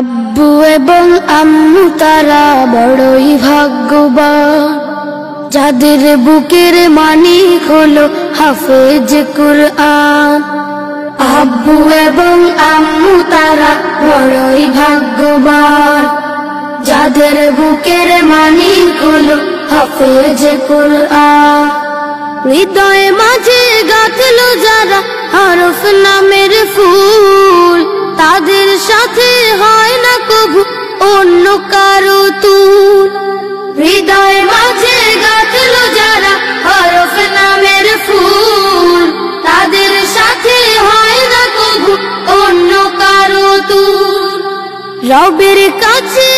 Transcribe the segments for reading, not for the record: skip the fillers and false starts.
আব্বু এবং আম্মু তারা বড়ই ভাগ্যবান, যাদের বুকের মানিক হলো হাফেজ কুরআন। আব্বু এবং আম্মু তারা বড়ই ভাগ্যবান, যাদের বুকের মানিক হলো হাফেজ কুরআন। হৃদয়ে মাঝে গাঁথলো যারা হরফ নামের ফুল, তাদের সাথে হয় না কবু অন্য কারো তুল। হৃদয়ে মাঝে গাঁথলো যারা হরফ নামের ফুল, তাদের সাথে হয় না কবু অন্য কারো তুল। রবের কাছে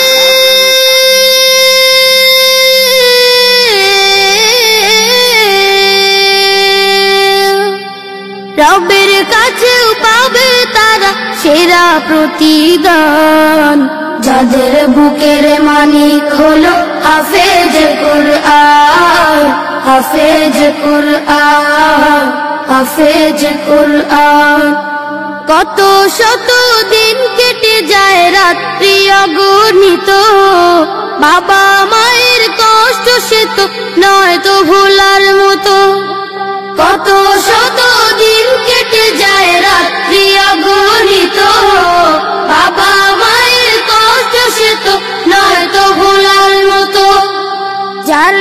রবের কাছেও পাবে তারা সেরা প্রতিদান, যাদের বুকের মানিক হলো হাফেজ কুরআন। হাফেজ কুরআন, হাফেজ কুরআন। কত শত দিন কেটে যায় রাত্রি অগণিত, বাবা মায়ের কষ্ট সে তো নয় তো ভোলার মতো। কত শত দিন কেটে যায় রাত্রি অগণিত, বাবা মায়ের কষ্ট সে তো নয় তো ভোলার মতো। যার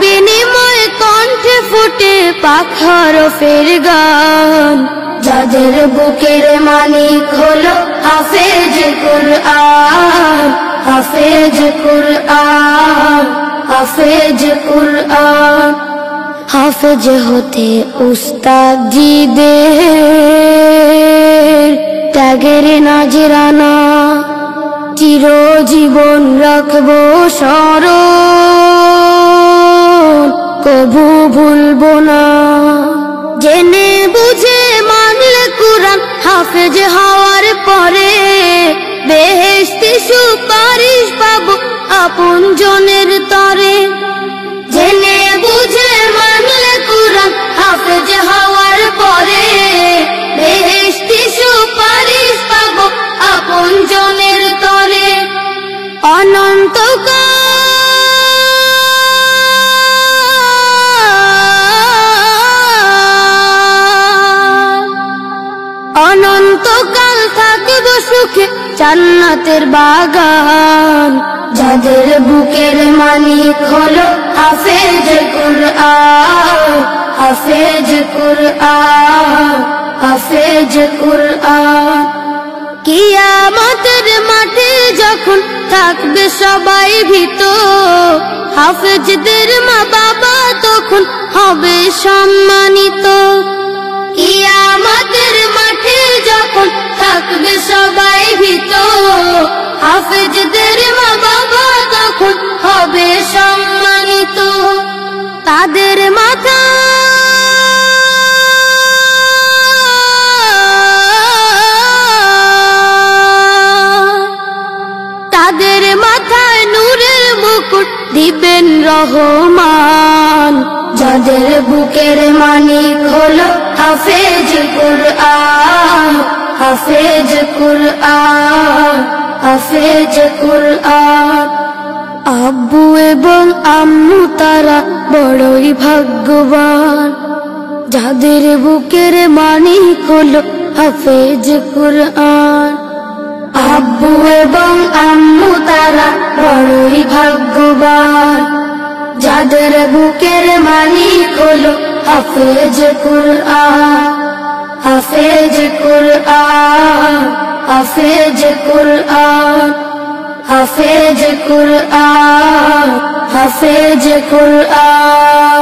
বিনিময় কণ্ঠে ফুটে পাক হরফের গান, যাদের বুকের মানিক হলো হাফেজ কুরআন। হাফেজ কুরআন, হাফেজ কুরআন। হাফেজ হতে উস্তাদজিদের ত্যাগের নাজরানা চিরজীবন রাখবো স্মরণ, কবু ভুলবো না। জেনে বুঝে মানলে কুরআন হাফেজ হওয়ার পরে, বেহেশতি সুপারিশ পাবো আপন জনের তরে। জেনে বুঝে মানলে কুরআন হাফেজ হওয়ার পরে, বেহেশতি সুপারিশ পাবো আপন জনের তরে। অনন্তকাল অনন্তকাল থাকবো সুখে জান্নাতের বাগান, যাদের বুকের মানিক হলো হাফেজ কুরআন। হাফেজ কুরআন, হাফেজ কুরআন। কিয়ামতের মাঠে যখন থাকবে সবাই ভীত, হাফেজদের মা বাবা তখন হবে সম্মানিত। কিয়ামতের মাঠে যখন থাকবে সবাই ভীত, হাফেজদের মা বাবা তখন হবে সম্মানিত। তাদের মাথা তাদের মাথায় নূরের মুকুট দিবেন রহমান, যাদের বুকের মানিক হলো হাফেজ কুরআন। হাফেজ কুরআন, হাফেজ কুরআন। আব্বু এবং আম্মু তারা বড়ই ভাগ্যবান, যাদের বুকের মানিক হলো হাফেজ কুরআন। আব্বু এবং আম্মু তারা বড়ই ভাগ্যবান, যাদের বুকের মানিক হলো হাফেজ কুরআন। হাফেজ কুরআন, হাফেজ কুরআন। হাফেজ কুরআন, হাফেজ কুরআন।